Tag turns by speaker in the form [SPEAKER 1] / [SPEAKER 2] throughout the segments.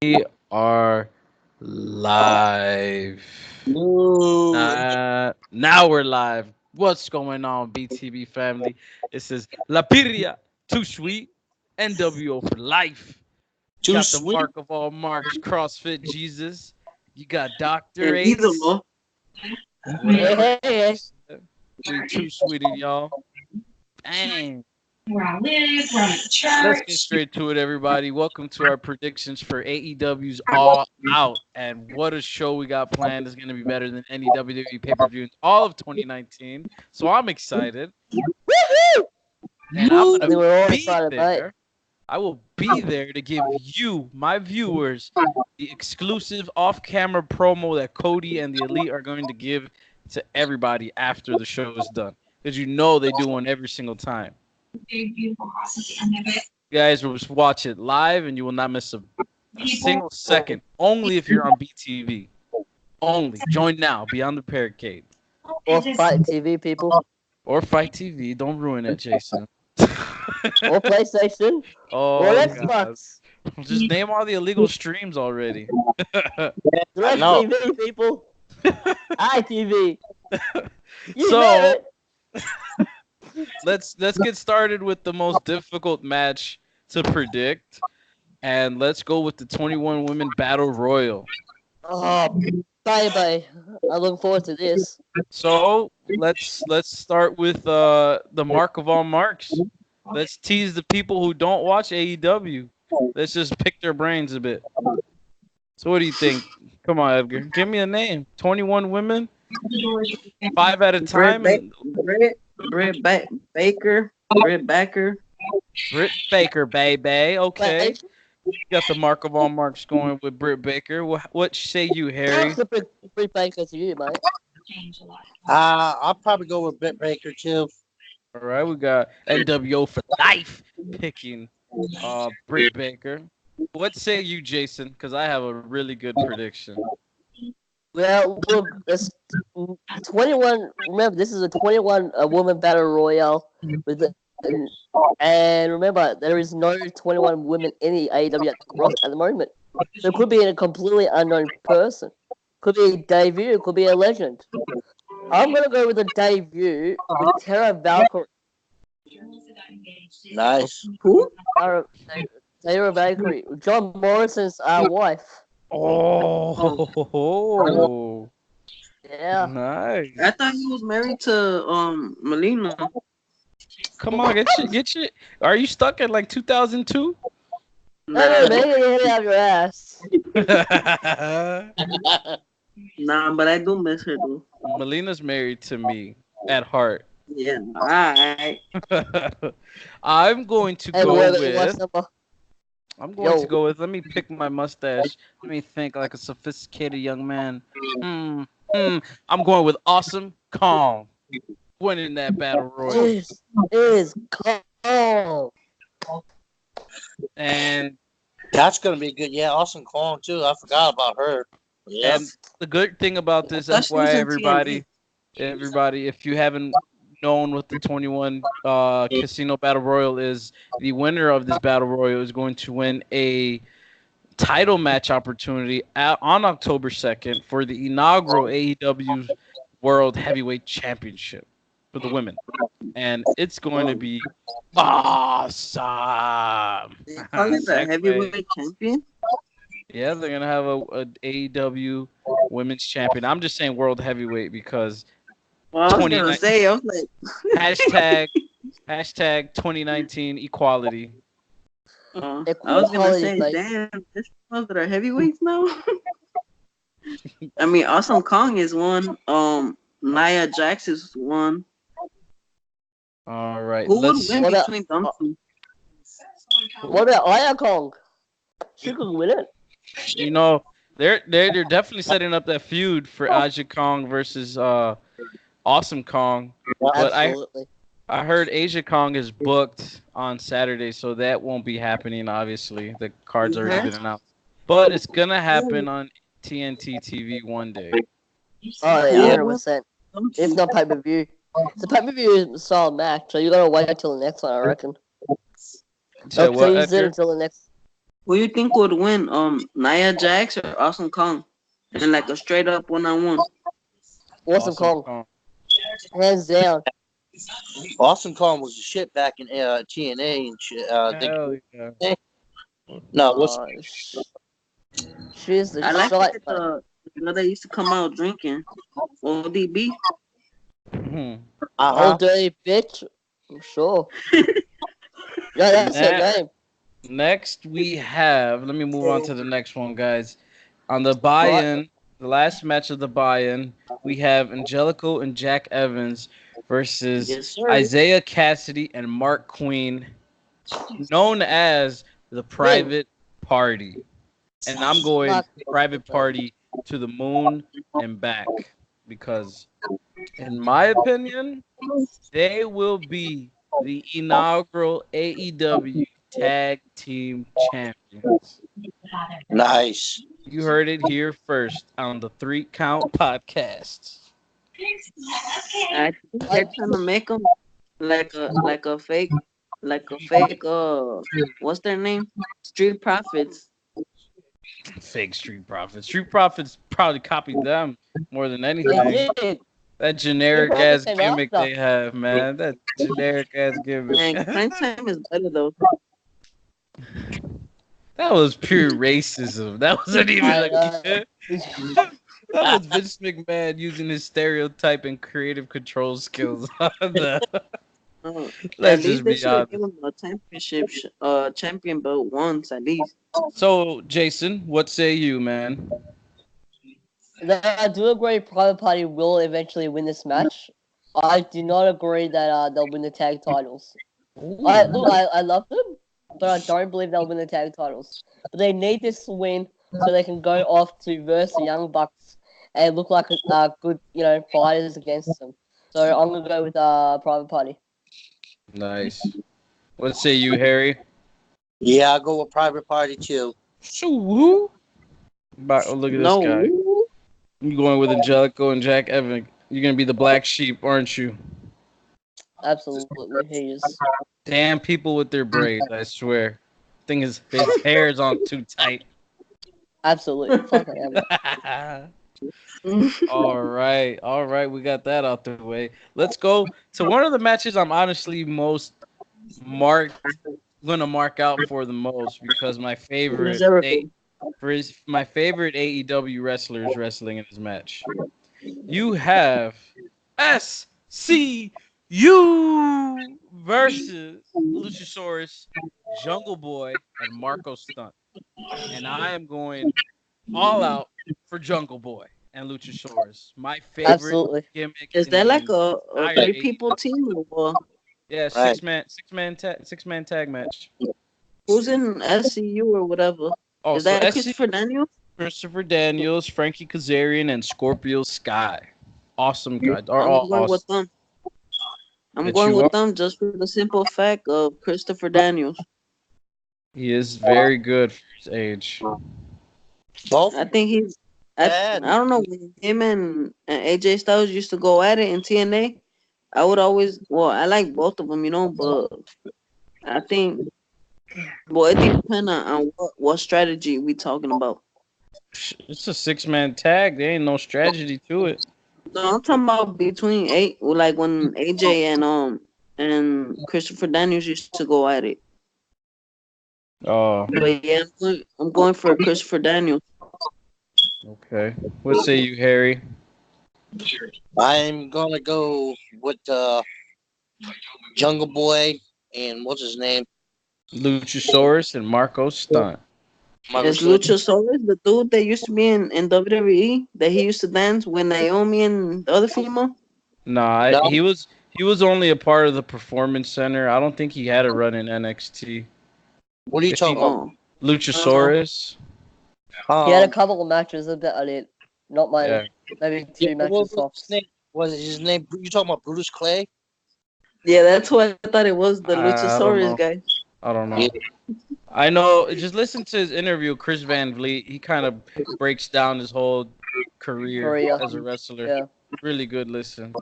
[SPEAKER 1] We are live.
[SPEAKER 2] No.
[SPEAKER 1] Now we're live. What's going on, BTB family? This is La Piria, Too Sweet, NWO for life. You
[SPEAKER 2] Too
[SPEAKER 1] got the
[SPEAKER 2] sweet
[SPEAKER 1] mark of all marks, CrossFit Jesus. You got Dr.
[SPEAKER 2] and
[SPEAKER 1] Ace.
[SPEAKER 2] either.
[SPEAKER 1] Whatever
[SPEAKER 3] Hey, hey,
[SPEAKER 1] we too sweeted, y'all. Dang.
[SPEAKER 3] where I live, where I'm at
[SPEAKER 1] Let's get
[SPEAKER 3] church.
[SPEAKER 1] straight to it, everybody. Welcome to our predictions for AEW's All Out. And what a show we got planned is going to be better than any WWE pay per view in all of 2019. So I'm excited.
[SPEAKER 3] Woohoo!
[SPEAKER 1] And I'm
[SPEAKER 3] I
[SPEAKER 1] going
[SPEAKER 3] think
[SPEAKER 1] to
[SPEAKER 3] we're all
[SPEAKER 1] be
[SPEAKER 3] excited, mate.
[SPEAKER 1] there. I will be there to give you, my viewers, the exclusive off camera promo that Cody and the Elite are going to give to everybody after the show is done. Because you know they do one every single time.
[SPEAKER 3] Big, beautiful house at the end of it.
[SPEAKER 1] You guys will just watch it live and you will not miss a
[SPEAKER 3] People,
[SPEAKER 1] single second. Only if you're on BTV. Only. Join now. Beyond the Barricade.
[SPEAKER 3] or
[SPEAKER 2] Or
[SPEAKER 3] Fight TV people,
[SPEAKER 1] Or Fight TV. Don't ruin it, Jason.
[SPEAKER 3] or PlayStation, or
[SPEAKER 1] Oh, God.
[SPEAKER 3] Xbox.
[SPEAKER 1] Just name all the illegal streams already.
[SPEAKER 3] Direct
[SPEAKER 2] no.
[SPEAKER 3] TV people, iTV. You
[SPEAKER 1] So-
[SPEAKER 3] name it.
[SPEAKER 1] let's get started with the most difficult match to predict. And let's go with the 21 women battle royal.
[SPEAKER 3] Oh, bye. I look forward to this.
[SPEAKER 1] So let's start with the mark of all marks. Let's tease the people who don't watch AEW. Let's just pick their brains a bit. So what do you think? Come on, Edgar. Give me a name. 21 women, 5 at a time.
[SPEAKER 2] Baker, Britt Baker.
[SPEAKER 1] Britt Baker, baby. Okay.
[SPEAKER 3] Wait,
[SPEAKER 1] You got the mark of all marks going with Britt Baker. What say you, Harry?
[SPEAKER 3] that's the big Baker to you, mate.
[SPEAKER 2] I'll probably go with Britt Baker too.
[SPEAKER 1] All right, we got NWO for life picking Britt Baker. What say you, Jason? Because I have a really good prediction.
[SPEAKER 3] Well, look, it's 21. Remember, this is a 21 woman battle royale with the, and remember, there is no 21 women in the AEW at the moment. So it could be a completely unknown person. Could be a debut. It could be a legend. I'm gonna go with a debut with Tara Valkyrie.
[SPEAKER 2] Nice. Who?
[SPEAKER 3] Tara Valkyrie, John Morrison's wife.
[SPEAKER 1] Oh,
[SPEAKER 3] Yeah.
[SPEAKER 1] nice.
[SPEAKER 2] I thought he was married to Melina.
[SPEAKER 1] Come on, get your. Are you stuck at like 2002?
[SPEAKER 3] Hey, man, get your head out of your ass.
[SPEAKER 2] Nah, but I do miss her though.
[SPEAKER 1] Melina's married to me at heart.
[SPEAKER 2] Yeah. Alright.
[SPEAKER 1] I'm going to
[SPEAKER 3] Hey,
[SPEAKER 1] go
[SPEAKER 3] what's
[SPEAKER 1] with.
[SPEAKER 3] number?
[SPEAKER 1] I'm going
[SPEAKER 3] Yo.
[SPEAKER 1] to go with. Let me pick my mustache. Let me think like a sophisticated young man. I'm going with Awesome Kong winning that battle royal.
[SPEAKER 3] This is cold.
[SPEAKER 1] And
[SPEAKER 4] That's gonna be good. Yeah, Awesome Kong too. I forgot about her. Yeah.
[SPEAKER 1] and the good thing about this,
[SPEAKER 2] That's
[SPEAKER 1] FYI,
[SPEAKER 2] who's in
[SPEAKER 1] everybody, if you haven't known what the 21 casino battle royal is, the winner of this battle royal is going to win a title match opportunity on October 2nd for the inaugural AEW World Heavyweight Championship for the women. And it's going to be awesome.
[SPEAKER 2] They call it the
[SPEAKER 1] Segue.
[SPEAKER 2] heavyweight champion.
[SPEAKER 1] Yeah, they're going to have a AEW Women's Champion. I'm just saying World Heavyweight because
[SPEAKER 2] Well, I was
[SPEAKER 1] 29
[SPEAKER 2] gonna say, I was like,
[SPEAKER 1] hashtag 2019 equality.
[SPEAKER 2] I was gonna say, damn, this ones that are heavyweights now. I mean, Awesome Kong is one. Nia Jax is one.
[SPEAKER 1] All right,
[SPEAKER 2] Who would
[SPEAKER 1] let's.
[SPEAKER 2] win
[SPEAKER 3] What about-
[SPEAKER 2] between them two?
[SPEAKER 3] What about Aya Kong? She could win it.
[SPEAKER 1] You know, they're definitely setting up that feud for Aja Kong versus Awesome Kong. But
[SPEAKER 3] Absolutely.
[SPEAKER 1] I heard Asia Kong is booked on Saturday, so that won't be happening. Obviously, the card's already been announced, but it's gonna happen on TNT TV one day.
[SPEAKER 3] Oh
[SPEAKER 2] Yeah.
[SPEAKER 3] yeah, 100%. It's not pay per view. The pay per view is a solid match, so you gotta wait until the next one, I reckon.
[SPEAKER 1] So
[SPEAKER 3] They'll
[SPEAKER 1] what?
[SPEAKER 3] tease it
[SPEAKER 1] Edgar?
[SPEAKER 3] until the next.
[SPEAKER 2] Who you think would win? Nia Jax or Awesome Kong? And like a straight up 1-on-1.
[SPEAKER 3] Awesome Kong, hands down.
[SPEAKER 4] Awesome Kong was the shit back in TNA and shit.
[SPEAKER 1] Hell yeah.
[SPEAKER 4] No, what's
[SPEAKER 3] She's the
[SPEAKER 2] I like
[SPEAKER 3] shot.
[SPEAKER 2] the girl that used to come out drinking. ODB.
[SPEAKER 3] Old dirty bitch. I'm sure. Yeah, that's her name.
[SPEAKER 1] Next, we have. Let me move on to the next one, guys. On the buy-in, the last match of the buy-in, we have Angelico and Jack Evans versus Isaiah Cassidy and Mark Queen, known as the Private Party. And I'm going Private Party to the moon and back because, in my opinion, they will be the inaugural AEW Tag Team Champions.
[SPEAKER 4] nice?
[SPEAKER 1] You heard it here first on the 3 Count Podcast.
[SPEAKER 2] I think they're trying to make them like a fake what's their name? Street Profits.
[SPEAKER 1] Fake Street Profits. Street Profits probably copied them more than anything. That generic ass gimmick they have, man. That generic ass gimmick.
[SPEAKER 2] Man, Crime Time is better though.
[SPEAKER 1] That was pure racism. That wasn't even that was Vince McMahon using his stereotype and creative control skills. Let's just be honest.
[SPEAKER 2] Give him a championship, champion belt once at least.
[SPEAKER 1] So, Jason, what say you, man?
[SPEAKER 3] I do agree Private Party will eventually win this match. I do not agree that they'll win the tag titles. I love them, but I don't believe they'll win the tag titles. But they need this win so they can go off to verse the Young Bucks and look like good, fighters against them. So I'm gonna go with Private Party.
[SPEAKER 1] Nice. What say you, Harry?
[SPEAKER 4] Yeah, I'll go with Private Party too.
[SPEAKER 1] So who? Look at this guy. You going with Angelico and Jack Evans? You're gonna be the black sheep, aren't you?
[SPEAKER 3] Absolutely, he is.
[SPEAKER 1] Damn people with their braids, I swear. Thing is, his hair is on too tight.
[SPEAKER 3] Absolutely.
[SPEAKER 1] All right, we got that out the way. Let's go to one of the matches I'm honestly most gonna mark out for the most because my favorite AEW wrestler is wrestling in this match. You have SCU versus Luchasaurus, Jungle Boy, and Marco Stunt. And I am going all out for Jungle Boy and Luchasaurus. My favorite gimmick.
[SPEAKER 2] Is that like a 3-people team or what?
[SPEAKER 1] Yeah, six man tag match.
[SPEAKER 2] Who's in SCU or whatever?
[SPEAKER 1] Oh,
[SPEAKER 2] is that Christopher Daniels?
[SPEAKER 1] Christopher Daniels, Frankie Kazarian, and Scorpio Sky. Awesome guys.
[SPEAKER 2] I'm going with them. I'm going with them just for the simple fact of Christopher Daniels.
[SPEAKER 1] He is very good for his age.
[SPEAKER 4] Both?
[SPEAKER 2] I think he's. I don't know. When him and AJ Styles used to go at it in TNA, I would always. Well, I like both of them, but I think. Well, it depends on what strategy we talking about.
[SPEAKER 1] It's a 6-man tag. There ain't no strategy to it.
[SPEAKER 2] No, I'm talking about between like when AJ and Christopher Daniels used to go at it.
[SPEAKER 1] Oh.
[SPEAKER 2] But yeah, I'm going for Christopher Daniels.
[SPEAKER 1] Okay. What say you, Harry?
[SPEAKER 4] I'm gonna go with Jungle Boy and what's his name?
[SPEAKER 1] Luchasaurus and Marco Stunt.
[SPEAKER 2] Is Luchasaurus the dude that used to be in WWE that he used to dance with Naomi and the other female?
[SPEAKER 1] No. He was only a part of the Performance Center. I don't think he had a run in NXT.
[SPEAKER 4] What are you talking about?
[SPEAKER 1] Luchasaurus.
[SPEAKER 3] He had a couple of matches of that. Not mine. Maybe 2 matches off.
[SPEAKER 4] Was his name? You talking about Brutus Clay?
[SPEAKER 2] Yeah, that's what I thought it was. The Luchasaurus guy.
[SPEAKER 1] I don't know. Yeah. I know. Just listen to his interview, Chris Van Vliet. He kind of breaks down his whole career as a wrestler. Yeah. Really good listen.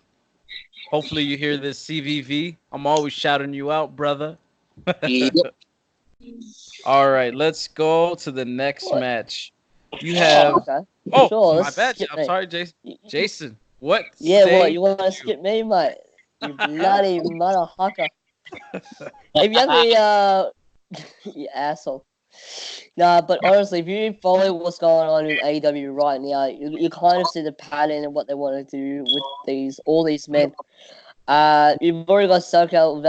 [SPEAKER 1] Hopefully you hear this, CVV. I'm always shouting you out, brother.
[SPEAKER 4] Yep.
[SPEAKER 1] All right, let's go to the next match. You have.
[SPEAKER 3] Okay.
[SPEAKER 1] Oh,
[SPEAKER 3] Sure,
[SPEAKER 1] my
[SPEAKER 3] let's
[SPEAKER 1] bad.
[SPEAKER 3] skip
[SPEAKER 1] I'm
[SPEAKER 3] me.
[SPEAKER 1] sorry, Jason. Jason, what
[SPEAKER 3] Yeah, what,
[SPEAKER 1] say
[SPEAKER 3] you want to
[SPEAKER 1] you?
[SPEAKER 3] skip me, mate? You bloody motherfucker. If you have the, you asshole. Nah, but honestly, if you follow what's going on with AEW right now, you kind of see the pattern and what they want to do with all these men. You've already got Sarkal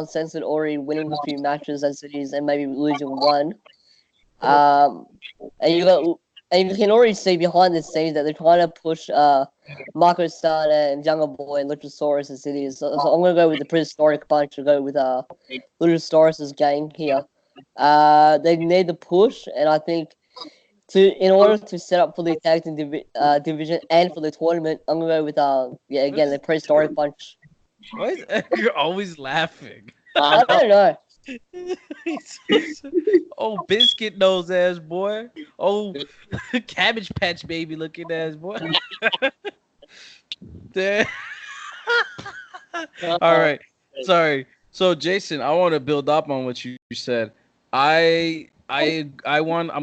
[SPEAKER 3] Uncensored already winning a few matches as it is, and maybe losing one. Um, and you got, and you can already see behind the scenes that they're trying to push Marco Stana and Jungle Boy and Luchasaurus as it is. So I'm gonna go with the prehistoric bunch to go with Luchasaurus's gang here. They need the push, and I think in order to set up for the tag team division and for the tournament, I'm gonna go with again the prehistoric bunch.
[SPEAKER 1] Why is Edgar always laughing?
[SPEAKER 3] I don't know.
[SPEAKER 1] Oh, biscuit nose ass boy. Oh, cabbage patch baby looking ass boy. Damn. All right. Sorry. So Jason, I want to build up on what you said. I'm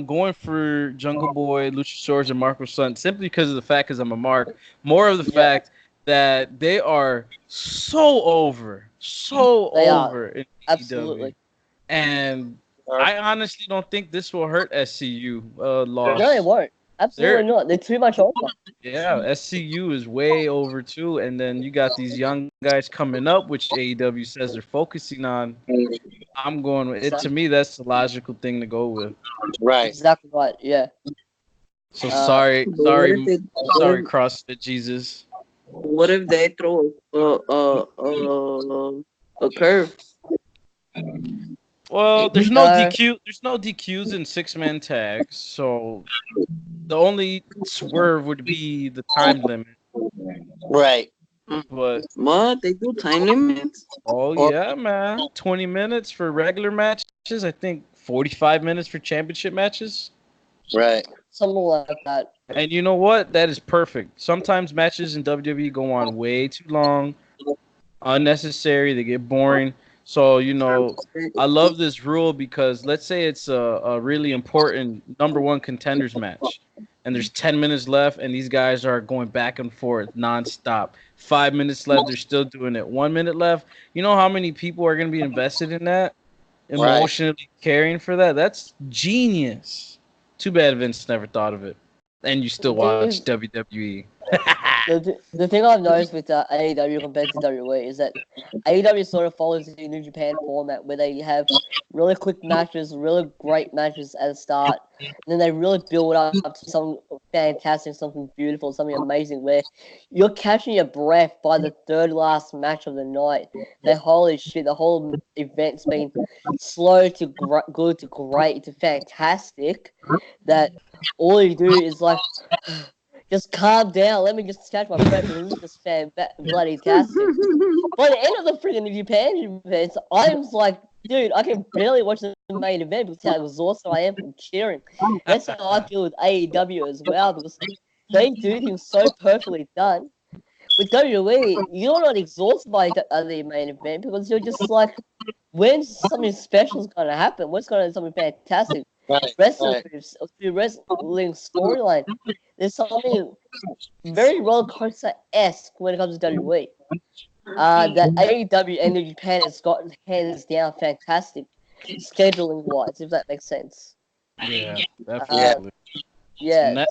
[SPEAKER 1] going for Jungle Boy, Luchasaurus, and Marco Stunt simply because of the fact because I'm a mark. More of the
[SPEAKER 3] Yeah.
[SPEAKER 1] fact that they are so
[SPEAKER 3] They are
[SPEAKER 1] over in AEW.
[SPEAKER 3] absolutely.
[SPEAKER 1] And I honestly don't think this will hurt SCU loss.
[SPEAKER 3] No, it won't. Absolutely
[SPEAKER 1] They're
[SPEAKER 3] not. They're too much over.
[SPEAKER 1] yeah, SCU is way over too, and then you got these young guys coming up, which AEW says they're focusing on. I'm going with it. To me, that's the logical thing to go with.
[SPEAKER 4] Right.
[SPEAKER 3] Exactly right. Yeah.
[SPEAKER 1] So
[SPEAKER 2] But what if they
[SPEAKER 1] sorry, CrossFit Jesus.
[SPEAKER 2] what if they throw a curve?
[SPEAKER 1] Well, there's no
[SPEAKER 3] No.
[SPEAKER 1] DQ. There's no DQs in 6-man tags, so the only swerve would be the time limit.
[SPEAKER 4] Right.
[SPEAKER 1] But
[SPEAKER 2] What they do time limits?
[SPEAKER 1] oh
[SPEAKER 4] Or
[SPEAKER 1] yeah, man, 20 minutes for regular matches. I think 45 minutes for championship matches.
[SPEAKER 4] right.
[SPEAKER 3] Something like that.
[SPEAKER 1] And you know what? That is perfect. Sometimes matches in WWE go on way too long, unnecessary. They get boring. So I love this rule because let's say it's a really important number one contenders match, and there's 10 minutes left, and these guys are going back and forth nonstop. 5 minutes left, they're still doing it. 1 minute left. You know how many people are going to be invested in that?
[SPEAKER 4] Right.
[SPEAKER 1] Emotionally caring for that? That's genius. Too bad Vince never thought of it. And you still watch WWE.
[SPEAKER 3] The thing I've noticed with AEW compared to WWE is that AEW sort of follows the New Japan format where they have really quick matches, really great matches at the start, and then they really build up to something fantastic, something beautiful, something amazing where you're catching your breath by the third last match of the night. That holy shit, the whole event's been slow to good to great to fantastic. That all you do is like just calm down. Let me just catch my breath. And this is just bloody tastic. By the end of the freaking New Japan events, I'm like, dude, I can barely watch the main event because how exhausted I am from cheering. That's how I feel with AEW as well because they do things so perfectly done. With WWE, you're not exhausted by the main event because you're just like, when's something special is going to happen? What's going to be something fantastic?
[SPEAKER 4] Right.
[SPEAKER 3] Wrestling
[SPEAKER 4] Right.
[SPEAKER 3] wrestling storyline. There's something very roller coaster esque when it comes to WWE. That AEW and New Japan has gotten hands down fantastic scheduling wise, if that makes sense.
[SPEAKER 1] Yeah,
[SPEAKER 3] Uh,
[SPEAKER 1] definitely.
[SPEAKER 3] yeah,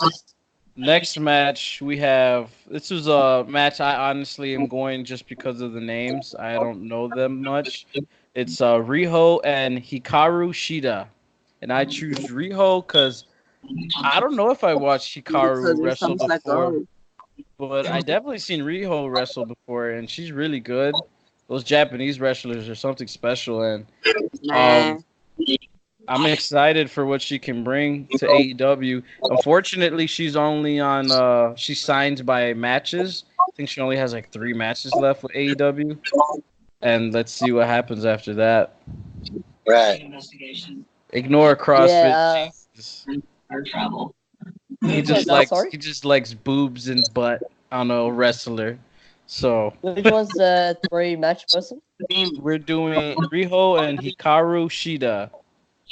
[SPEAKER 1] Next match we have. This is a match I honestly am going just because of the names. I don't know them much. It's Riho and Hikaru Shida, and I choose Riho because I don't know if I watched
[SPEAKER 2] Because
[SPEAKER 1] Hikaru
[SPEAKER 2] it
[SPEAKER 1] wrestle
[SPEAKER 2] sounds like
[SPEAKER 1] before, but I definitely seen Riho wrestle before, and she's really good. Those Japanese wrestlers are something special, and
[SPEAKER 2] nah.
[SPEAKER 1] um, I'm excited for what she can bring to AEW. Unfortunately, she's only on she signs by matches. I think she only has like 3 matches left with AEW. And let's see what happens after that.
[SPEAKER 4] Right.
[SPEAKER 1] Ignore CrossFit.
[SPEAKER 3] yeah.
[SPEAKER 1] Jesus.
[SPEAKER 3] Which one's that? Sorry,
[SPEAKER 1] He just likes boobs and butt on a wrestler. So
[SPEAKER 3] which one's the 3 match person?
[SPEAKER 1] We're doing Riho and Hikaru Shida.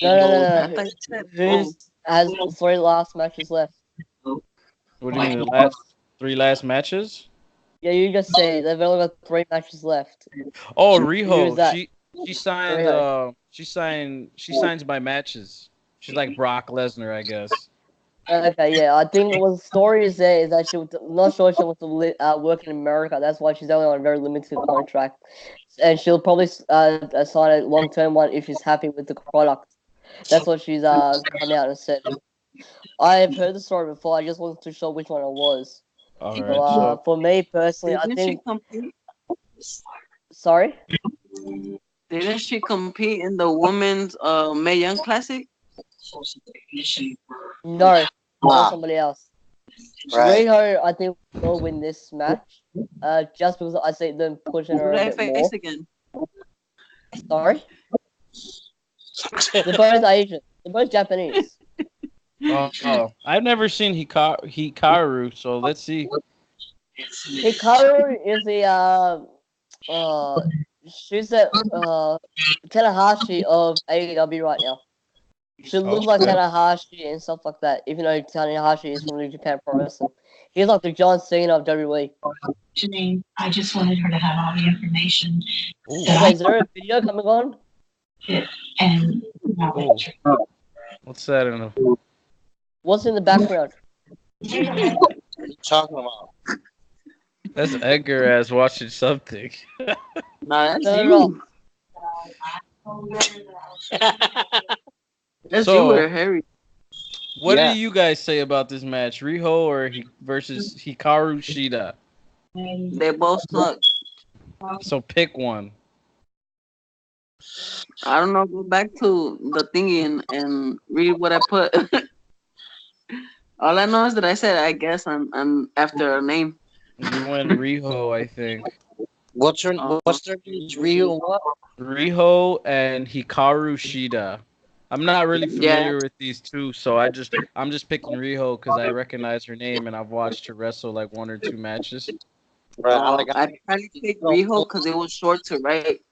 [SPEAKER 3] No.
[SPEAKER 2] I thought you said
[SPEAKER 3] Who's has 3 last matches left?
[SPEAKER 1] What do you mean the last 3 matches?
[SPEAKER 3] Yeah, you just say they've only got 3 matches left.
[SPEAKER 1] Oh,
[SPEAKER 3] Who's
[SPEAKER 1] Riho.
[SPEAKER 3] that?
[SPEAKER 1] She signed
[SPEAKER 3] Riho.
[SPEAKER 1] she signs by matches. She's like Brock Lesnar, I guess.
[SPEAKER 3] Okay, yeah. I think what the story is there is that I'm not sure she wants to work in America. That's why she's only on a very limited contract, and she'll probably sign a long-term one if she's happy with the product. That's what she's come out and said. I have heard the story before. I just wasn't too sure which one it was.
[SPEAKER 1] All
[SPEAKER 3] So,
[SPEAKER 1] right. So
[SPEAKER 3] for me personally, I
[SPEAKER 2] didn't she
[SPEAKER 3] think.
[SPEAKER 2] compete?
[SPEAKER 3] Sorry.
[SPEAKER 2] Didn't she compete in the women's Mae Young Classic?
[SPEAKER 3] No,
[SPEAKER 4] Wow.
[SPEAKER 3] somebody else.
[SPEAKER 4] Right.
[SPEAKER 3] Riho, I think, will win this match. Just because I see them pushing
[SPEAKER 2] Who
[SPEAKER 3] her
[SPEAKER 2] did
[SPEAKER 3] a
[SPEAKER 2] I
[SPEAKER 3] bit
[SPEAKER 2] face
[SPEAKER 3] more.
[SPEAKER 2] again?
[SPEAKER 3] Sorry. They're both Asian. They're both Japanese.
[SPEAKER 1] I've never seen Hikaru, so let's see.
[SPEAKER 3] Hikaru is the she's the Tanahashi of AEW right now. She looks like
[SPEAKER 1] Okay.
[SPEAKER 3] Tanahashi and stuff like that, even though Tanahashi is from New Japan Pro Wrestling. He's like the John Cena of WWE.
[SPEAKER 5] Janine, I just wanted her to have all the information.
[SPEAKER 3] Okay, is there a video coming on?
[SPEAKER 5] And
[SPEAKER 1] What's that in the
[SPEAKER 3] What's in the background?
[SPEAKER 4] What are you talking about?
[SPEAKER 1] That's Edgar as watching something.
[SPEAKER 2] Nah, that's
[SPEAKER 3] No,
[SPEAKER 2] you.
[SPEAKER 3] no.
[SPEAKER 2] That's
[SPEAKER 1] So-
[SPEAKER 2] you or Harry.
[SPEAKER 1] What
[SPEAKER 4] Yeah.
[SPEAKER 1] do you guys say about this match, Riho or versus Hikaru Shida?
[SPEAKER 2] They both suck.
[SPEAKER 1] So pick one.
[SPEAKER 2] I don't know. Go back to the thingy and read what I put. All I know is that I said I guess I'm after a name.
[SPEAKER 1] You went Riho, I think.
[SPEAKER 4] What's their names? Ryu and what?
[SPEAKER 1] Riho and Hikaru Shida. I'm not really familiar with these two, so I'm just picking Riho because I recognize her name and I've watched her wrestle like 1 or 2 matches.
[SPEAKER 4] Right.
[SPEAKER 2] I probably picked Riho because it was short to write.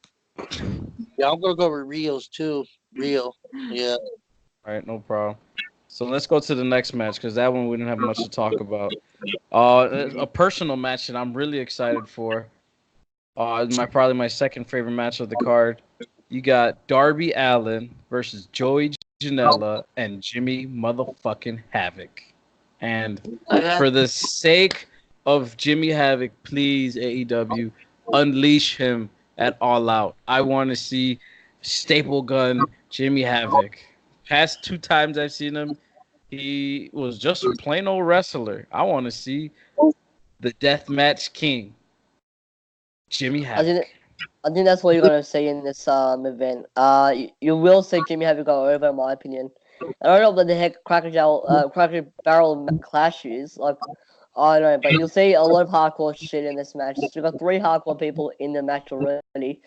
[SPEAKER 4] Yeah, I'm gonna go with Rio's too. Rio. Yeah.
[SPEAKER 1] All right, no problem. So let's go to the next match because that one we didn't have much to talk about. A personal match that I'm really excited for. Probably my second favorite match of the card. You got Darby Allin versus Joey Janela and Jimmy motherfucking Havoc. And for the sake of Jimmy Havoc, please AEW unleash him at All Out. I want to see staple gun Jimmy Havoc. Past 2 times I've seen him, he was just a plain old wrestler. I want to see the Deathmatch King, Jimmy Havoc.
[SPEAKER 3] I think that's what you're gonna say in this event. You will see Jimmy Havoc go over, in my opinion. I don't know what the heck Cracker Barrel Clash is. Like, I don't know, but you'll see a lot of hardcore shit in this match. You've got 3 hardcore people in the match already.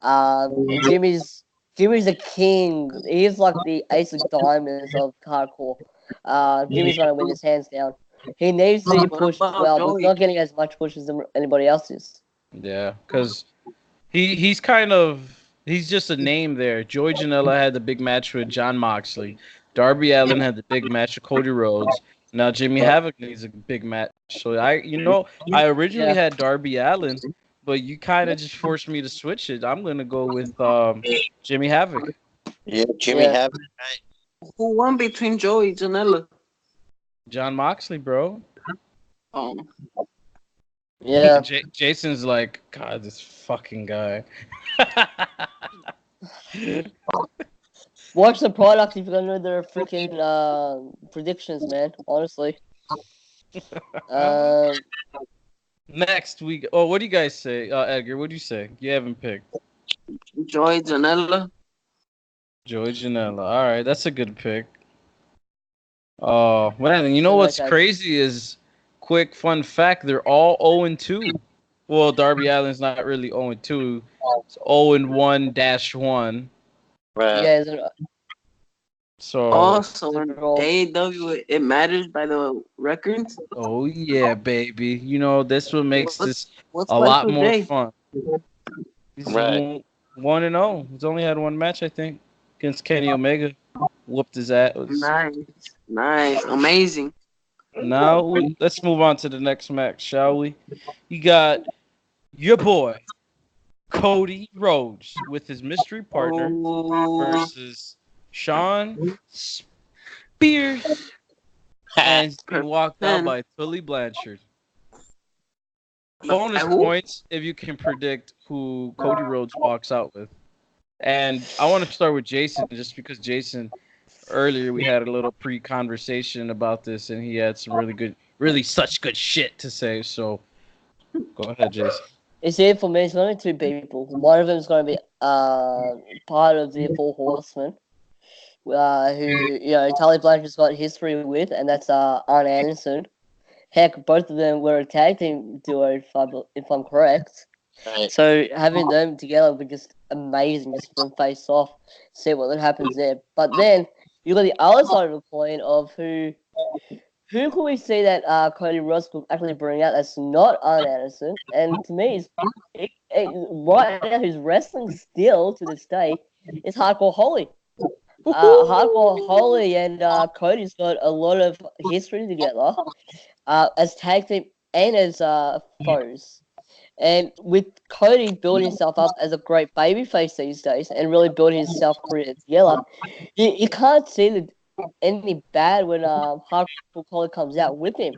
[SPEAKER 3] And Jimmy's a king. He's like the ace of diamonds of hardcore. Jimmy's gonna win this hands down. He needs to be pushed well, but he's not getting as much push as anybody else is.
[SPEAKER 1] Yeah, because he's just a name there. Joey Janela had the big match with John Moxley. Darby Allin had the big match with Cody Rhodes. Now Jimmy Havoc needs a big match. So I originally had Darby Allin, but you kind of just forced me to switch it. I'm gonna go with Jimmy Havoc.
[SPEAKER 4] Yeah, Jimmy Havoc.
[SPEAKER 2] Who won between Joey and Janela?
[SPEAKER 1] John Moxley, bro.
[SPEAKER 2] Oh.
[SPEAKER 3] Yeah.
[SPEAKER 1] Jason's like, God, this fucking guy.
[SPEAKER 3] Watch the product if you're gonna know their freaking predictions, man. Honestly.
[SPEAKER 1] Next week. Oh, what do you guys say, Edgar? What do you say? You haven't picked.
[SPEAKER 2] Joey Janela.
[SPEAKER 1] Joey Janela. All right, that's a good pick. Oh, well, you know what's crazy is, quick fun fact, they're all 0-2. Well, Darby Allin's not really 0-2. It's 0-1-1.
[SPEAKER 4] Right.
[SPEAKER 3] Yeah.
[SPEAKER 1] So
[SPEAKER 2] also in AEW, it matters by the records.
[SPEAKER 1] Oh yeah, baby. You know, this what makes this
[SPEAKER 2] What's
[SPEAKER 1] a lot more
[SPEAKER 2] Y2J?
[SPEAKER 1] fun. He's
[SPEAKER 4] Right.
[SPEAKER 1] 1-0. He's only had one match, I think, against Kenny Omega. Whooped his ass.
[SPEAKER 2] Nice, amazing.
[SPEAKER 1] Now let's move on to the next match, shall we? You got your boy Cody Rhodes with his mystery partner
[SPEAKER 2] Oh,
[SPEAKER 1] versus Sean Spears, and he's being
[SPEAKER 2] perfect
[SPEAKER 1] walked out
[SPEAKER 2] 10.
[SPEAKER 1] by Tully Blanchard.
[SPEAKER 2] By
[SPEAKER 1] Bonus
[SPEAKER 2] who?
[SPEAKER 1] points if you can predict who Cody Rhodes walks out with. And I want to start with Jason just because Jason earlier we had a little pre-conversation about this and he had some really such good shit to say. So go ahead, Jason.
[SPEAKER 3] It's here for me. It's only two people. One of them is going to be part of the Four Horsemen, who Tully Blanchard's got history with, and that's Arn Anderson. Heck, both of them were a tag team duo, if I'm correct.
[SPEAKER 4] Right.
[SPEAKER 3] So having them together would be just amazing, just from face off, see what happens there. But then you got the other side of the coin of who can we see that Cody Rhodes could actually bring out that's not Arn Anderson? And to me, right now, who's wrestling still to this day is Hardcore Holly. Hardcore Holly and Cody's got a lot of history together as tag team and as foes. And with Cody building himself up as a great babyface these days and really building his self career together, you can't see any bad when Hardcore Collie comes out with him.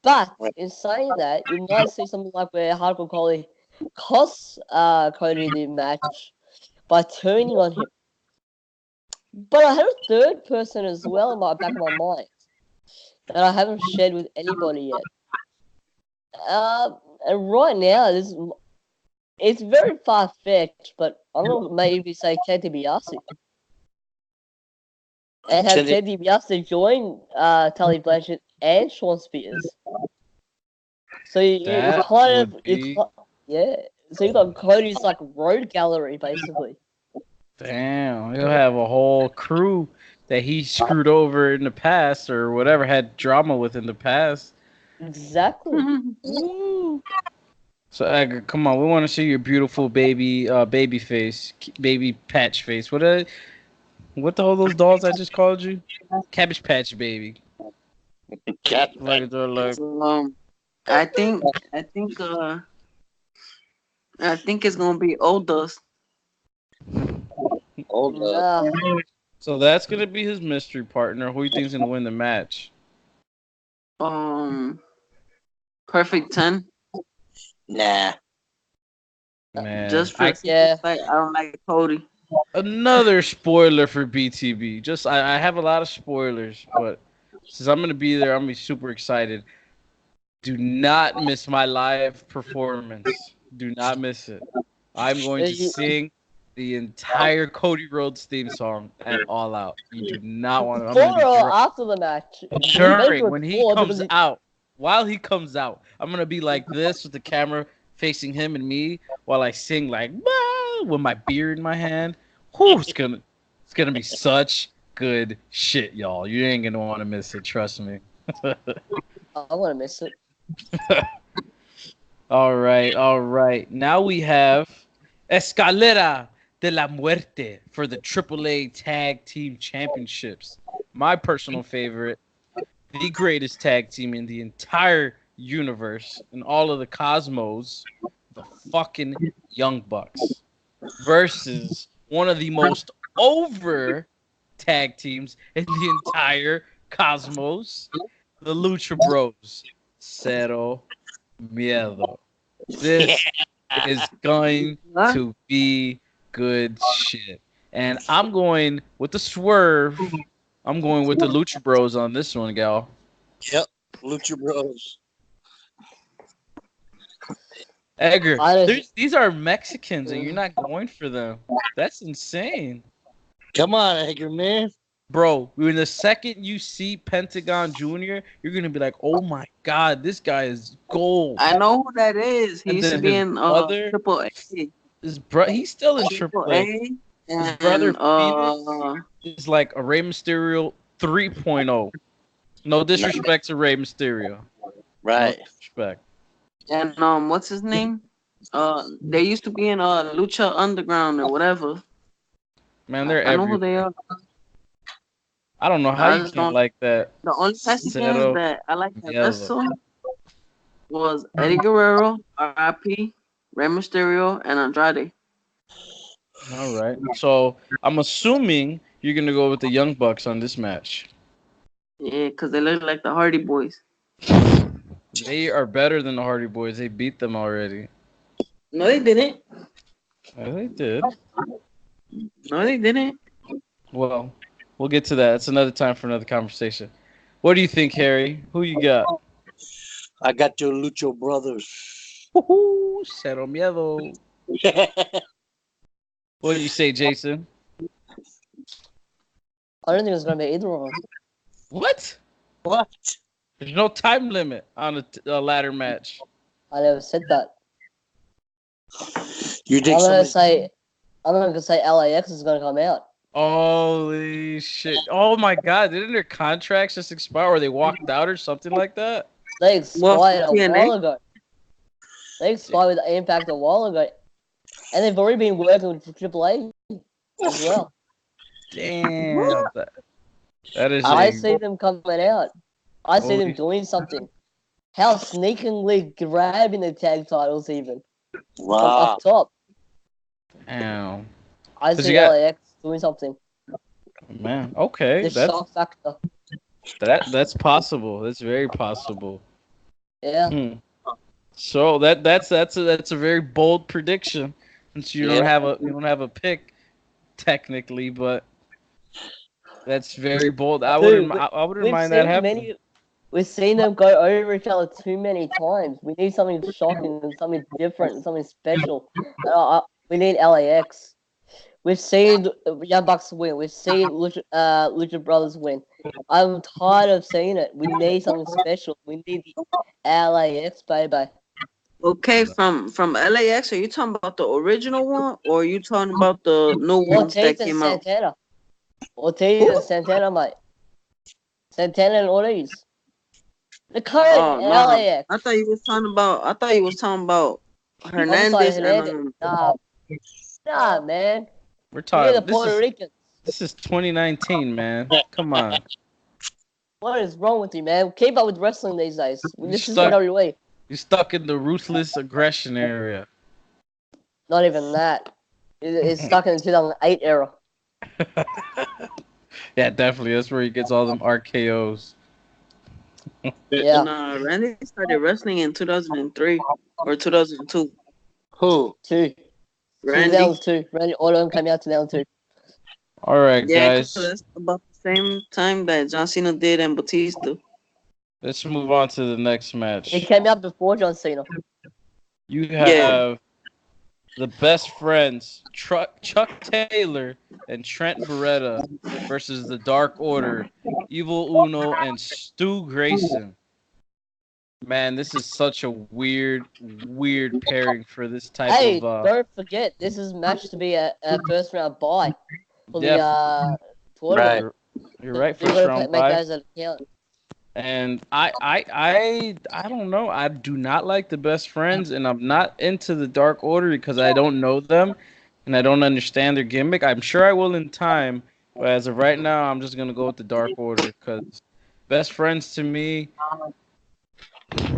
[SPEAKER 3] But in saying that, you might see something like where Hardcore Collie costs Cody the match by turning on him. But I have a third person as well in my back of my mind that I haven't shared with anybody yet. And right now, it's very far fetched, but I'm gonna maybe say Ted DiBiase. And have Ted DiBiase join Tully Blanchard and Sean Spears. So you kind of yeah. So you got Cody's like road gallery basically.
[SPEAKER 1] Damn, he'll have a whole crew that he screwed over in the past or whatever had drama with in the past.
[SPEAKER 3] Exactly.
[SPEAKER 1] Woo. So Edgar, come on, we want to see your beautiful baby face, baby patch face. What the hell are those dolls I just called you? Cabbage Patch Baby.
[SPEAKER 2] I think it's gonna be Oldust.
[SPEAKER 1] So that's gonna be his mystery partner. Who do you think's gonna win the match?
[SPEAKER 2] Perfect 10.
[SPEAKER 4] Nah.
[SPEAKER 1] Man,
[SPEAKER 2] just for I don't like Cody.
[SPEAKER 1] Another spoiler for BTB. Just I have a lot of spoilers, but since I'm gonna be there, I'm gonna be super excited. Do not miss my live performance. Do not miss it. I'm going to sing the entire Cody Rhodes theme song at All Out. You do not want to.
[SPEAKER 3] Before or after the match?
[SPEAKER 1] During, when he comes out. While he comes out, I'm gonna be like this with the camera facing him and me while I sing like with my beer in my hand. Whew, it's gonna be such good shit, y'all. You ain't gonna want to miss it. Trust me.
[SPEAKER 3] I want to miss it.
[SPEAKER 1] All right. Now we have Escalera de la Muerte for the AAA Tag Team Championships. My personal favorite, the greatest tag team in the entire universe, in all of the cosmos, the fucking Young Bucks, versus one of the most over tag teams in the entire cosmos, the Lucha Bros. Cero Miedo. This is going to be good shit. And I'm going with the swerve. I'm going with the Lucha Bros on this one, gal.
[SPEAKER 4] Yep, Lucha Bros.
[SPEAKER 1] Edgar, these are Mexicans and you're not going for them. That's insane.
[SPEAKER 4] Come on, Edgar, man.
[SPEAKER 1] Bro, when the second you see Pentagon Jr., you're going to be like, oh my God, this guy is gold.
[SPEAKER 2] I know who that is. He used to be in Triple A.
[SPEAKER 1] He's still in Triple A. His brother is like a Rey Mysterio 3.0. No disrespect to Rey Mysterio.
[SPEAKER 4] Right.
[SPEAKER 1] No disrespect.
[SPEAKER 2] And what's his name? They used to be in Lucha Underground or whatever.
[SPEAKER 1] Man, they're
[SPEAKER 2] I know who
[SPEAKER 1] everywhere.
[SPEAKER 2] they are.
[SPEAKER 1] I don't know how
[SPEAKER 2] I
[SPEAKER 1] you
[SPEAKER 2] just
[SPEAKER 1] can't
[SPEAKER 2] don't.
[SPEAKER 1] like that.
[SPEAKER 2] The only Mexicans
[SPEAKER 1] Cero
[SPEAKER 2] that I like to
[SPEAKER 1] Miedo.
[SPEAKER 2] wrestle was Eddie Guerrero, R.I.P., Rey Mysterio, and Andrade.
[SPEAKER 1] All right. So I'm assuming you're gonna go with the Young Bucks on this match.
[SPEAKER 2] Yeah, because they look like the Hardy Boys.
[SPEAKER 1] They are better than the Hardy Boys. They beat them already.
[SPEAKER 2] No, they didn't.
[SPEAKER 1] Yeah, they did.
[SPEAKER 2] No, they didn't.
[SPEAKER 1] Well, we'll get to that. It's another time for another conversation. What do you think, Harry? Who you got?
[SPEAKER 4] I got your Lucho brothers.
[SPEAKER 1] Woohoo! Cero Miedo. What do you say, Jason?
[SPEAKER 3] I don't think it's gonna be either of them.
[SPEAKER 1] What?
[SPEAKER 4] What?
[SPEAKER 1] There's no time limit on a ladder match.
[SPEAKER 3] I never said that.
[SPEAKER 4] You think
[SPEAKER 3] I'm gonna say LAX is gonna come out.
[SPEAKER 1] Holy shit. Oh my god, didn't their contracts just expire or they walked out or something like that?
[SPEAKER 3] They
[SPEAKER 2] Well,
[SPEAKER 3] expired a
[SPEAKER 2] TNA?
[SPEAKER 3] while ago. They expired with Impact a while ago, and they've already been working with AAA as well.
[SPEAKER 1] Damn. That is
[SPEAKER 3] I
[SPEAKER 1] a
[SPEAKER 3] see them coming out. I see them
[SPEAKER 1] holy
[SPEAKER 3] doing something. How sneakingly grabbing the tag titles even from
[SPEAKER 4] Wow.
[SPEAKER 3] up top.
[SPEAKER 1] damn.
[SPEAKER 3] I
[SPEAKER 1] 'Cause
[SPEAKER 3] see
[SPEAKER 1] you got-
[SPEAKER 3] LAX doing something.
[SPEAKER 1] Man, okay.
[SPEAKER 3] The shock factor.
[SPEAKER 1] That's possible. That's very possible.
[SPEAKER 3] Yeah.
[SPEAKER 1] Hmm. So that's a very bold prediction. Since you don't have a pick technically, but that's very bold. I
[SPEAKER 3] Dude,
[SPEAKER 1] wouldn't
[SPEAKER 3] we've
[SPEAKER 1] mind that
[SPEAKER 3] seen
[SPEAKER 1] happening.
[SPEAKER 3] we've seen them go over each other too many times. We need something shocking and something different and something special. We need LAX. We've seen Young Bucks win. We've seen Lucha Brothers win. I'm tired of seeing it. We need something special. We need the LAX, baby.
[SPEAKER 2] Okay, from LAX, are you talking about the original one, or are you talking about the new ones that
[SPEAKER 3] Ortiz and
[SPEAKER 2] came out?
[SPEAKER 3] Santana. Ortiz
[SPEAKER 2] Who?
[SPEAKER 3] and Santana, mate. Santana and Ortiz. The current
[SPEAKER 2] Oh no,
[SPEAKER 3] LAX.
[SPEAKER 2] I thought you was talking about. I thought you was talking about
[SPEAKER 3] Homicide
[SPEAKER 2] Hernandez and
[SPEAKER 3] Hernandez. Nah, man.
[SPEAKER 1] We're
[SPEAKER 3] We're
[SPEAKER 1] talking.
[SPEAKER 3] the Puerto Ricans.
[SPEAKER 1] This is 2019, man. Come on.
[SPEAKER 3] What is wrong with you, man? Keep up with wrestling these days. This is
[SPEAKER 1] stuck-
[SPEAKER 3] WWE.
[SPEAKER 1] You're stuck in the ruthless aggression area.
[SPEAKER 3] Not even that. It's stuck in the 2008 era.
[SPEAKER 1] Yeah, definitely. That's where he gets all them RKO's.
[SPEAKER 3] Yeah.
[SPEAKER 2] Nah, Randy started wrestling in 2003 or 2002.
[SPEAKER 4] Who?
[SPEAKER 2] Randy.
[SPEAKER 3] 2002. Randy Orton came out 2002.
[SPEAKER 1] All right,
[SPEAKER 2] Yeah, because
[SPEAKER 1] guys.
[SPEAKER 2] that's about the same time that John Cena did and Batista.
[SPEAKER 1] Let's move on to the next
[SPEAKER 3] He
[SPEAKER 1] match.
[SPEAKER 3] came out before John Cena.
[SPEAKER 1] You have the best friends, Chuck Taylor and Trent Beretta versus the Dark Order, Evil Uno and Stu Grayson. Man, this is such a weird pairing for this type
[SPEAKER 3] Hey,
[SPEAKER 1] of.
[SPEAKER 3] don't forget, this is match to be a first round bye for
[SPEAKER 1] Yeah.
[SPEAKER 3] the tournament.
[SPEAKER 1] You're right.
[SPEAKER 3] So you
[SPEAKER 1] First
[SPEAKER 3] gotta
[SPEAKER 1] round
[SPEAKER 3] make
[SPEAKER 1] bye.
[SPEAKER 3] that as an account.
[SPEAKER 1] And I don't know. I do not like the best friends, and I'm not into the Dark Order because I don't know them, and I don't understand their gimmick. I'm sure I will in time, but as of right now, I'm just gonna go with the Dark Order because best friends to me,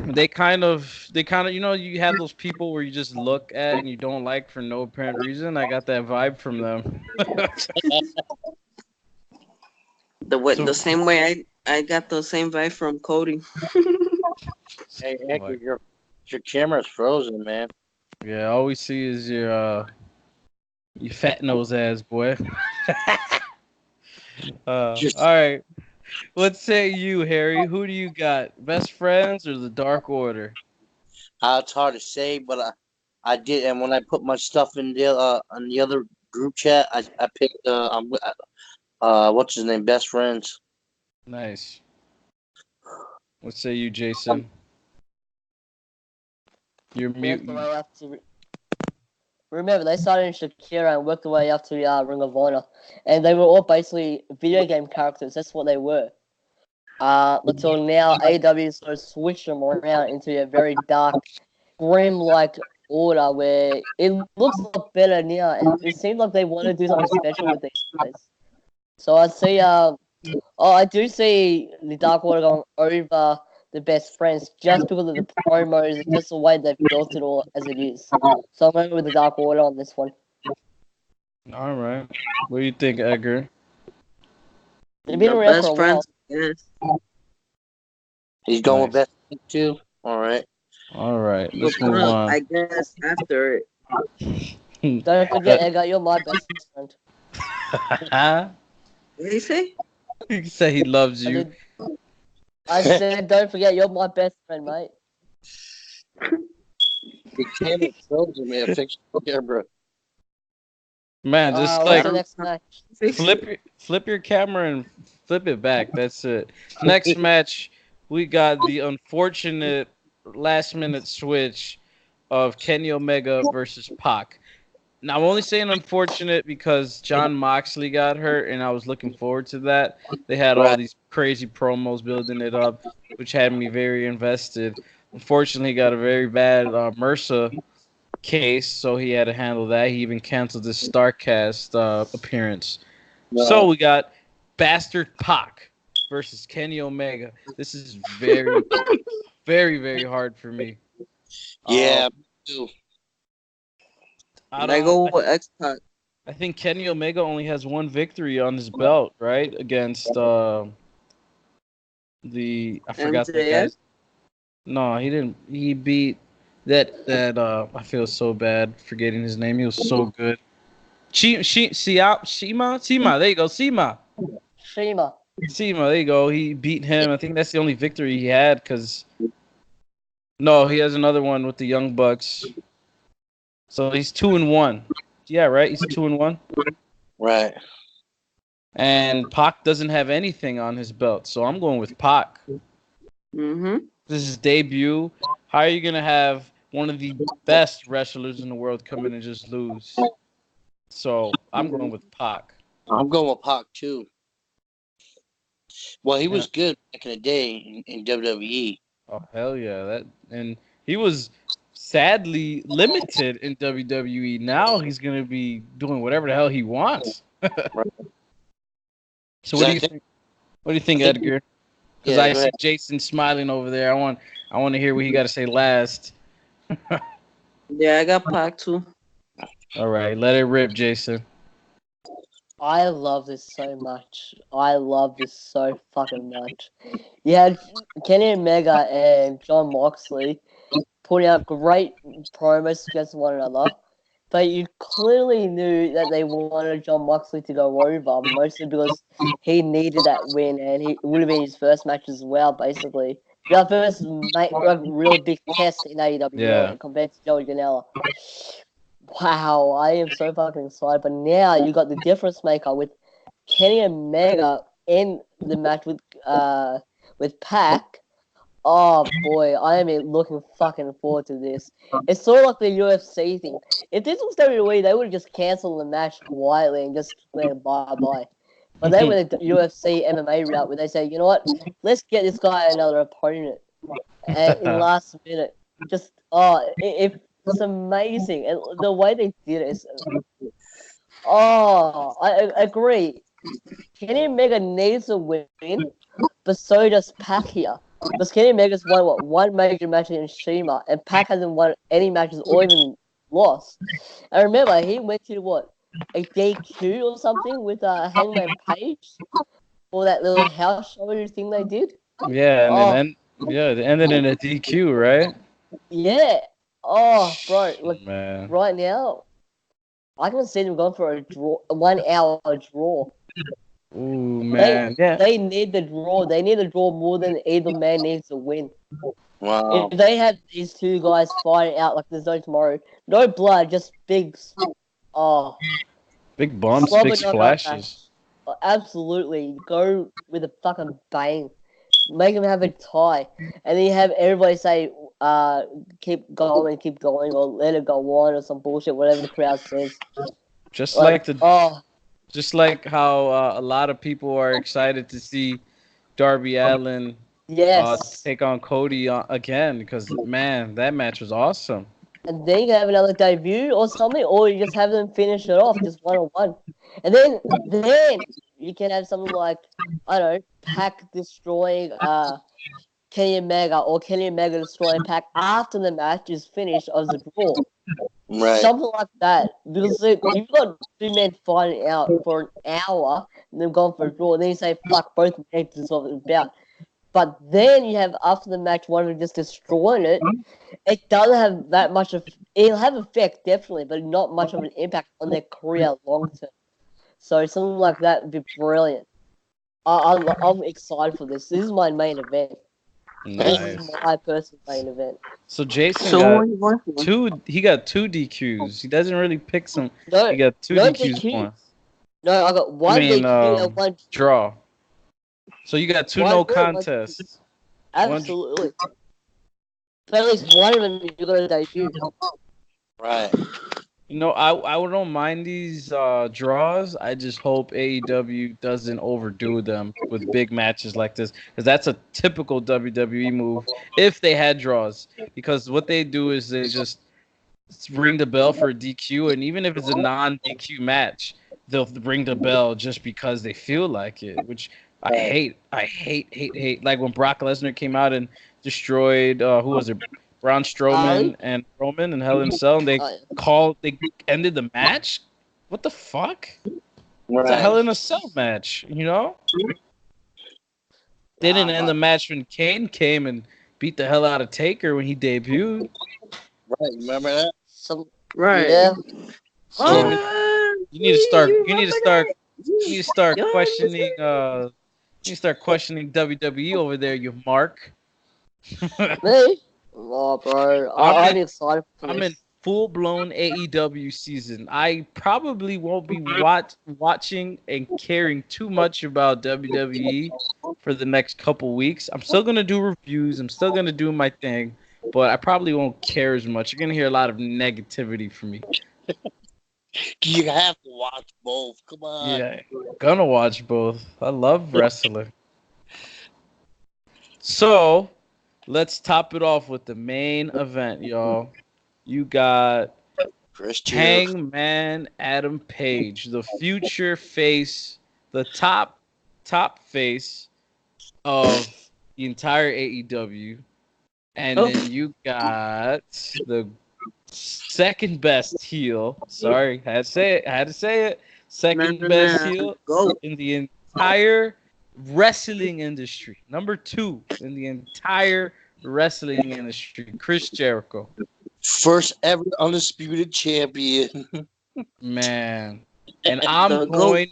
[SPEAKER 1] they kind of you have those people where you just look at and you don't like for no apparent reason. I got that vibe from them.
[SPEAKER 2] The same way I got the same vibe from Cody.
[SPEAKER 4] Hey, Hector, your camera's frozen, man.
[SPEAKER 1] Yeah, all we see is your fat nose ass boy. All right. What say you, Harry? Who do you got? Best friends or the Dark Order?
[SPEAKER 4] It's hard to say, but I did, and when I put my stuff in the on the other group chat, I picked what's his name, best friends.
[SPEAKER 1] Nice. What say you, Jason? You're
[SPEAKER 3] Worked
[SPEAKER 1] mute.
[SPEAKER 3] their way up to. Remember, they started in Shakira and worked their way up to Ring of Honor, and they were all basically video game characters. That's what they were. Until now, AEW sort of switched them around into a very dark, grim-like order where it looks a lot better now. It seems like they want to do something special with these guys. So I see. I do see the Dark Order going over the Best Friends just because of the promos and just the way they've built it all as it is. So I'm going with the Dark Order on this one.
[SPEAKER 1] All right. What do you think, Edgar?
[SPEAKER 3] They've been
[SPEAKER 2] The
[SPEAKER 3] around for
[SPEAKER 2] best
[SPEAKER 3] a while.
[SPEAKER 2] friends, yes.
[SPEAKER 4] He's going with
[SPEAKER 1] Nice.
[SPEAKER 4] best friend too. All right.
[SPEAKER 1] All right. Let's
[SPEAKER 2] But
[SPEAKER 1] move on.
[SPEAKER 2] I guess after it.
[SPEAKER 3] Don't forget, Edgar, you're my best friend.
[SPEAKER 2] What did he say?
[SPEAKER 1] He said he loves you.
[SPEAKER 3] I said, don't forget, you're my best friend, mate.
[SPEAKER 4] The camera shows him, man. Fix the camera.
[SPEAKER 1] Man, just
[SPEAKER 3] What's
[SPEAKER 1] like
[SPEAKER 3] the next match?
[SPEAKER 1] flip your camera and flip it back. That's it. Next match, we got the unfortunate last minute switch of Kenny Omega versus Pac. Now I'm only saying unfortunate because John Moxley got hurt, and I was looking forward to that. They had all these crazy promos building it up, which had me very invested. Unfortunately, he got a very bad MRSA case, so he had to handle that. He even canceled his StarCast appearance. So we got Bastard Pac versus Kenny Omega. This is very, very, very hard for me.
[SPEAKER 4] Yeah. Too.
[SPEAKER 2] I go with X-Pac.
[SPEAKER 1] I think Kenny Omega only has one victory on his belt, right? Against I forgot the
[SPEAKER 2] MJF?
[SPEAKER 1] guy's. No, he didn't. He beat that. I feel so bad forgetting his name. He was so good. Shima. There you go.
[SPEAKER 3] Shima.
[SPEAKER 1] There you go. He beat him. I think that's the only victory he had. Cause no, he has another one with the Young Bucks. So he's 2-1. Yeah, right. He's 2-1.
[SPEAKER 4] Right.
[SPEAKER 1] And Pac doesn't have anything on his belt, so I'm going with Pac.
[SPEAKER 2] Mm-hmm.
[SPEAKER 1] This is his debut. How are you gonna have one of the best wrestlers in the world come in and just lose? So I'm going with Pac.
[SPEAKER 4] I'm going with Pac too. Well, he was good back in the day in WWE.
[SPEAKER 1] Oh hell yeah! And he was sadly limited in WWE. Now he's gonna be doing whatever the hell he wants. So what do you think? What do you think, Edgar? Because I see Jason smiling over there. I want to hear what he got to say last.
[SPEAKER 2] Yeah, I got Pac too.
[SPEAKER 1] All right, let it rip, Jason.
[SPEAKER 3] I love this so much. I love this so fucking much. You had Kenny Omega and John Moxley putting out great promos against one another, but you clearly knew that they wanted John Moxley to go over, mostly because he needed that win, and it would have been his first match as well, basically. Their first real big test in AEW compared to Joey Janela. Wow, I am so fucking excited. But now you got the difference maker with Kenny Omega in the match with Pac. Oh boy, I am looking fucking forward to this. It's sort of like the UFC thing. If this was WWE, they would have just cancelled the match quietly and just went bye-bye. But they went the UFC MMA route where they say, you know what, let's get this guy another opponent. And in last minute, just, it's amazing. And the way they did it is, I agree. Kenny Omega needs a win, but so does Pac here. Because Kenny Omega's won one major match against Shima, and Pac hasn't won any matches or even lost. And remember, he went to a DQ or something with Hangman Page for that little house show thing they did.
[SPEAKER 1] Yeah, and then it ended in a DQ, right?
[SPEAKER 3] Yeah. Oh, bro, look,
[SPEAKER 1] man.
[SPEAKER 3] Right now, I can see them going for a 1 hour draw.
[SPEAKER 1] Ooh, man.
[SPEAKER 3] They need the draw. They need the draw more than either man needs to win.
[SPEAKER 4] Wow.
[SPEAKER 3] If they have these two guys fighting out like there's no tomorrow, no blood, just big
[SPEAKER 1] bumps, big splashes.
[SPEAKER 3] Absolutely. Go with a fucking bang. Make them have a tie. And then you have everybody say, keep going, or let it go on, or some bullshit, whatever the crowd says.
[SPEAKER 1] Just like how a lot of people are excited to see Darby Allin take on Cody again, because man, that match was awesome.
[SPEAKER 3] and then you have another debut or something, or you just have them finish it off just 1-on-1, and then you can have something like I don't know, Pac destroying Kenny Omega or Kenny Omega destroying Pac after the match is finished as a draw.
[SPEAKER 4] Right.
[SPEAKER 3] Something like that. Because you've got two men fighting out for an hour and then going for a draw, and then you say, fuck, both men, this is what it's about. But then you have, after the match, one of them just destroying it. It doesn't have that much of. It'll have effect, definitely, but not much of an impact on their career long term. So something like that would be brilliant. I'm excited for this. This is my main event. This is
[SPEAKER 1] Nice.
[SPEAKER 3] my personal main event.
[SPEAKER 1] So Jason
[SPEAKER 2] So
[SPEAKER 1] got
[SPEAKER 2] what you going for?
[SPEAKER 1] two. He got two DQs. He doesn't really pick some.
[SPEAKER 3] No,
[SPEAKER 1] He got two
[SPEAKER 3] no
[SPEAKER 1] DQs.
[SPEAKER 3] DQ.
[SPEAKER 1] One.
[SPEAKER 3] No, I got one
[SPEAKER 1] mean,
[SPEAKER 3] DQ and one
[SPEAKER 1] Draw. So you got two
[SPEAKER 3] One
[SPEAKER 1] no
[SPEAKER 3] draw, one
[SPEAKER 1] contests.
[SPEAKER 3] Absolutely. But at least one of them you got to debut.
[SPEAKER 4] Right.
[SPEAKER 1] You know, I don't mind these draws. I just hope AEW doesn't overdo them with big matches like this, because that's a typical WWE move if they had draws. Because what they do is they just ring the bell for a DQ, and even if it's a non-DQ match, they'll ring the bell just because they feel like it, which I hate. I hate. Like when Brock Lesnar came out and destroyed who was it? Braun Strowman and Roman and Hell in a Cell, and they ended the match. What the fuck? It's a Hell in a Cell match, you know? They didn't end the match when Kane came and beat the hell out of Taker when he debuted.
[SPEAKER 4] Right, remember that?
[SPEAKER 2] Right.
[SPEAKER 3] Yeah.
[SPEAKER 1] So you need to start. You need to start questioning. You need to start questioning WWE over there, you Mark.
[SPEAKER 3] Me? Oh, bro. I'm excited for this.
[SPEAKER 1] I'm in full-blown AEW season. I probably won't be watching and caring too much about WWE for the next couple weeks. I'm still gonna do reviews. I'm still gonna do my thing, but I probably won't care as much. You're gonna hear a lot of negativity from me.
[SPEAKER 4] You have to watch both. Come on.
[SPEAKER 1] Yeah, gonna watch both. I love wrestling. So, let's top it off with the main event, y'all. You got Hangman Adam Page, the future face, the top face of the entire AEW. And then you got the second best heel. Sorry, I had to say it. Second best heel in the entire wrestling industry. Number 2 in the entire wrestling industry, Chris Jericho.
[SPEAKER 4] First ever undisputed champion.
[SPEAKER 1] Man. And I'm going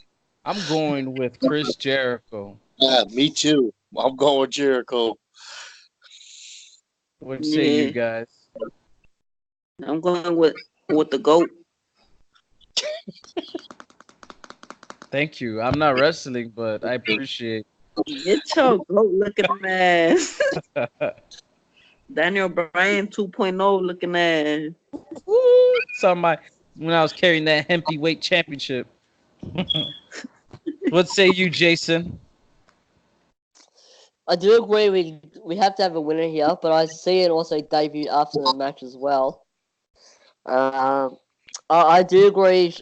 [SPEAKER 1] with Chris Jericho.
[SPEAKER 4] Yeah, me too. I'm going with Jericho.
[SPEAKER 1] What say you guys?
[SPEAKER 2] I'm going with the GOAT.
[SPEAKER 1] Thank you. I'm not wrestling, but I appreciate.
[SPEAKER 2] Get your GOAT looking ass. Daniel Bryan 2.0 looking ass.
[SPEAKER 1] When I was carrying that heavyweight championship. What say you, Jason?
[SPEAKER 3] I do agree we have to have a winner here, but I see it also debut after the match as well. I do agree.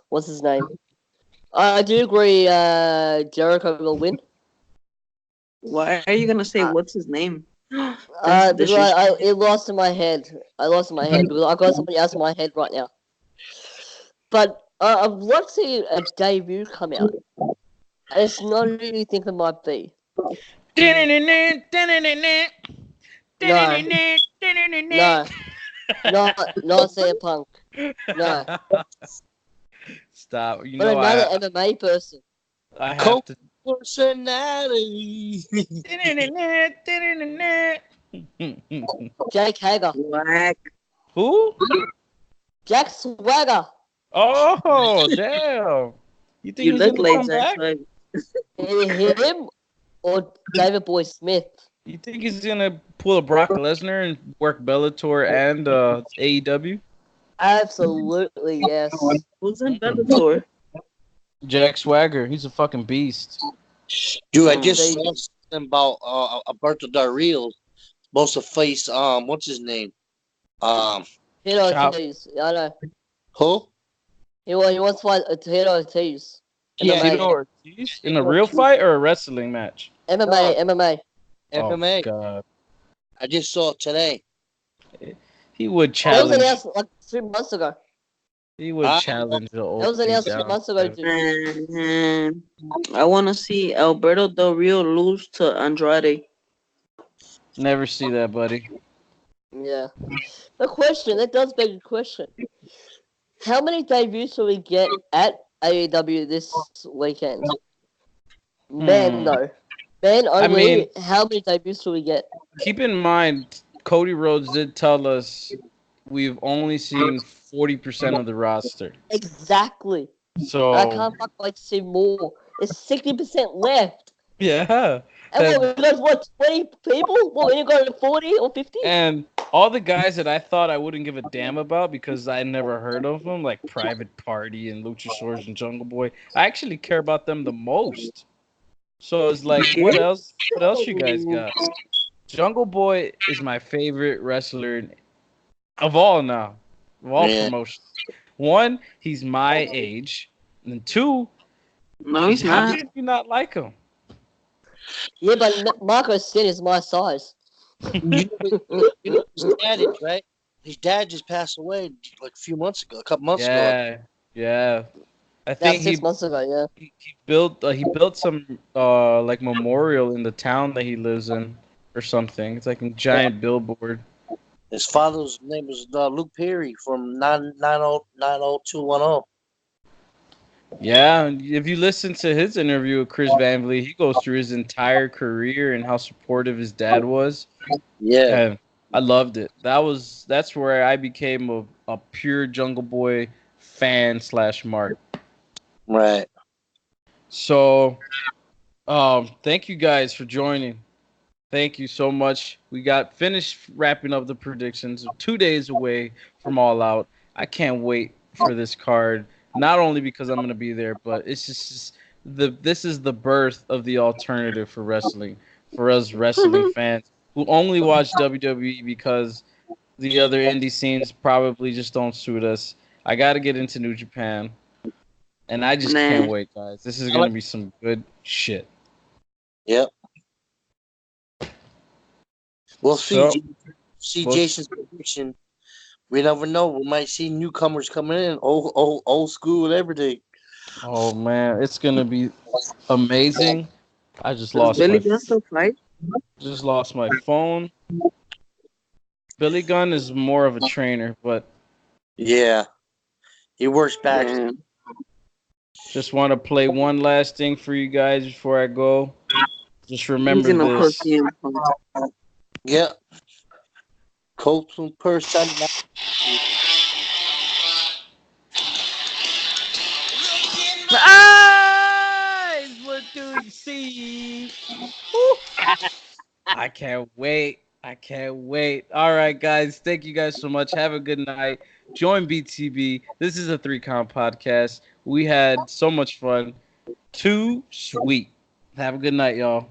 [SPEAKER 3] What's his name? I do agree. Jericho will win.
[SPEAKER 2] Why are you gonna say what's his name?
[SPEAKER 3] Because it lost in my head. I lost in my head because I got somebody else in my head right now. But I'd love to see a debut come out. And it's not who you think it might be. No, not CM Punk. No.
[SPEAKER 1] Stop. You
[SPEAKER 3] But
[SPEAKER 1] know
[SPEAKER 3] another MMA person.
[SPEAKER 1] I have to.
[SPEAKER 4] Personality.
[SPEAKER 3] Jake Hager.
[SPEAKER 1] Who?
[SPEAKER 3] Jack Swagger.
[SPEAKER 1] Oh, damn. You think he's gonna come back?
[SPEAKER 3] Him or David Boy Smith?
[SPEAKER 1] You think he's gonna pull a Brock Lesnar and work Bellator and AEW?
[SPEAKER 3] Absolutely, yes.
[SPEAKER 2] Who's in Bellator?
[SPEAKER 1] Jack Swagger. He's a fucking beast.
[SPEAKER 4] Dude, I just saw something about Alberto Del Rio supposed to face what's his name? Um,
[SPEAKER 3] Hito
[SPEAKER 1] Chop.
[SPEAKER 3] Ortiz. Yeah, I know.
[SPEAKER 4] who?
[SPEAKER 3] He wants to fight Hito Ortiz.
[SPEAKER 4] Yeah,
[SPEAKER 1] Tito
[SPEAKER 3] MMA.
[SPEAKER 1] Ortiz in a real fight or a wrestling match?
[SPEAKER 3] MMA. MMA.
[SPEAKER 1] Oh
[SPEAKER 4] MMA.
[SPEAKER 1] God,
[SPEAKER 4] I just saw it today.
[SPEAKER 1] he would
[SPEAKER 3] That was
[SPEAKER 1] challenge.
[SPEAKER 3] announced like 3 months ago.
[SPEAKER 1] He would challenge the
[SPEAKER 3] That was
[SPEAKER 1] old
[SPEAKER 3] announced 3 months ago,
[SPEAKER 1] down.
[SPEAKER 3] dude.
[SPEAKER 2] And I want to see Alberto Del Rio lose to Andrade.
[SPEAKER 1] Never see that, buddy.
[SPEAKER 3] Yeah. The question, that does beg a question. How many debuts will we get at AEW this weekend? Men, though. Men
[SPEAKER 1] I mean,
[SPEAKER 3] only, how many debuts will we get?
[SPEAKER 1] keep in mind, Cody Rhodes did tell us we've only seen 40% of the roster.
[SPEAKER 3] Exactly. I
[SPEAKER 1] So
[SPEAKER 3] can't fucking wait to see more. There's 60% left.
[SPEAKER 1] yeah,
[SPEAKER 3] And what, we got, what, 20 people? What, when you got to 40 or 50?
[SPEAKER 1] and all the guys that I thought I wouldn't give a damn about because I never heard of them, like Private Party and Luchasaurus and Jungle Boy, I actually care about them the most. So it's like, what else? What else you guys got? Jungle Boy is my favorite wrestler of all now, of all promotions. One, he's my age, and two,
[SPEAKER 2] No, he's
[SPEAKER 1] how
[SPEAKER 2] not.
[SPEAKER 1] did you not like him?
[SPEAKER 3] Yeah, but Marco Sin is my size.
[SPEAKER 4] You know his dad is, right? His dad just passed away like a few months ago, a couple months ago.
[SPEAKER 1] Yeah. I
[SPEAKER 3] That
[SPEAKER 1] think
[SPEAKER 3] was 6 months ago, yeah.
[SPEAKER 1] he built some like memorial in the town that he lives in or something. It's like a giant billboard.
[SPEAKER 4] His father's name was Luke Perry from 90210.
[SPEAKER 1] Yeah, and if you listen to his interview with Chris Van Vliet, he goes through his entire career and how supportive his dad was.
[SPEAKER 4] Yeah.
[SPEAKER 1] And I loved it. That's where I became a pure Jungle Boy fan / mark.
[SPEAKER 4] Right.
[SPEAKER 1] So, thank you guys for joining. Thank you so much. We got finished wrapping up the predictions. We're 2 days away from All Out. I can't wait for this card. Not only because I'm gonna be there, but it's just this is the birth of the alternative for wrestling for us wrestling fans who only watch WWE because the other indie scenes probably just don't suit us. I got to get into New Japan, and I just can't wait, guys. This is gonna be some good shit.
[SPEAKER 4] Yep. We'll see.
[SPEAKER 1] So,
[SPEAKER 4] Jason's prediction. We never know. We might see newcomers coming in, old school and everything.
[SPEAKER 1] oh man, it's gonna be amazing. I just lost
[SPEAKER 2] Billy
[SPEAKER 1] my
[SPEAKER 2] Gunn still fight?
[SPEAKER 1] just lost my phone. Billy Gunn is more of a trainer, but
[SPEAKER 4] Yeah, he works back.
[SPEAKER 2] Damn.
[SPEAKER 1] just want to play one last thing for you guys before I go. Just remember
[SPEAKER 2] He's gonna put
[SPEAKER 1] this.
[SPEAKER 2] him.
[SPEAKER 4] Yeah. Colton person.
[SPEAKER 1] Eyes, what do you see? Woo. I can't wait. I can't wait. All right, guys. Thank you guys so much. Have a good night. Join BTB. This is a 3-Count podcast. We had so much fun. Too sweet. Have a good night, y'all.